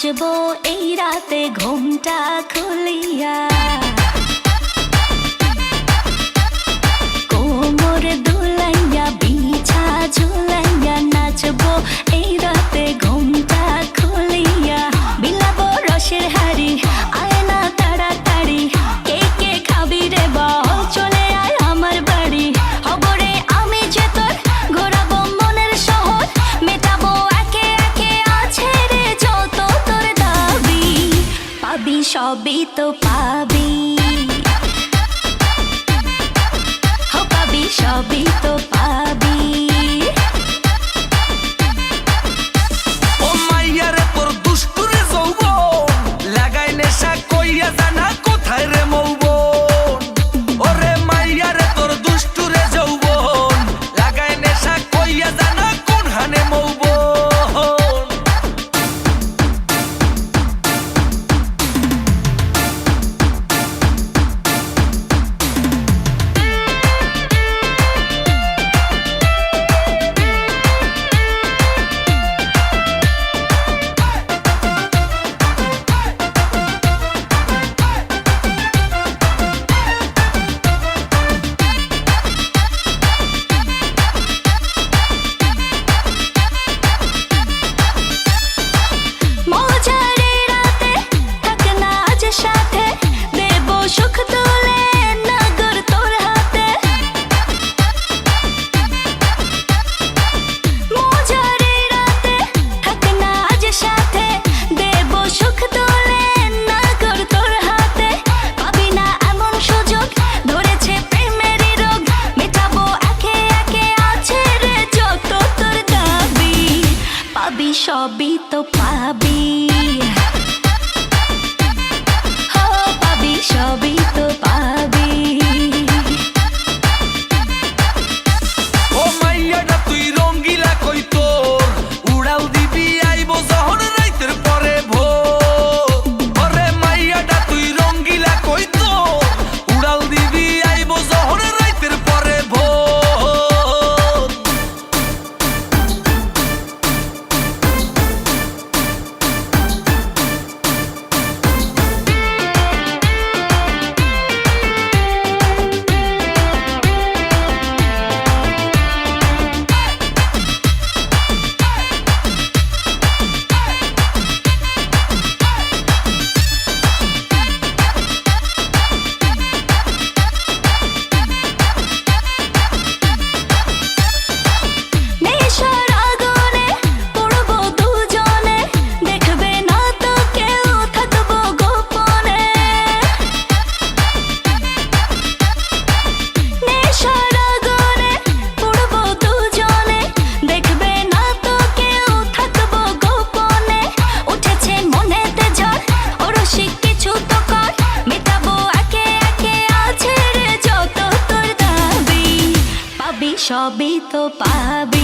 নাচবো এই রাতে ঘুমটা খুলিয়া, কোমর দুলাইয়া বিছা ঝুলাইয়া নাচবো এই রাতে ঘুমটা খুলিয়া। বিলাবো রসের হাড়ি আয় না তাড়াতাড়ি, কে কে খাবি রে বল চলে আয় আমার বাড়ি। হবরে আমি যে তোর ঘোরাবো মনের শহর, মেটাবো একে একে আছে রে যত তোর দাবি। পাবি সবই তো পাবি, পাবি সবই তো পাবি। ও মাইয়ারে তোর দুষ্টুরে যৌবন লাগাই নেশা কইয়া জানা কোথায় রে মৌবন। ওরে মাইয়ারে তোর দুষ্টুরে যৌবন লাগাই নেশা কইয়া জানা কোন হানে মৌবন। সবই তো পাবি, পাবি সবই তো পাবি। ও মাইয়াটা তুই রঙ্গিলা কই তোর উড়াল দিবি আইবো যখন রাইতের পরে ভোর। ওরে মাইয়াটা তুই রঙ্গিলা কই তোর উড়াল দিবি আইবো যখন রাইতের পরে ভোর। সবই তো পাবি।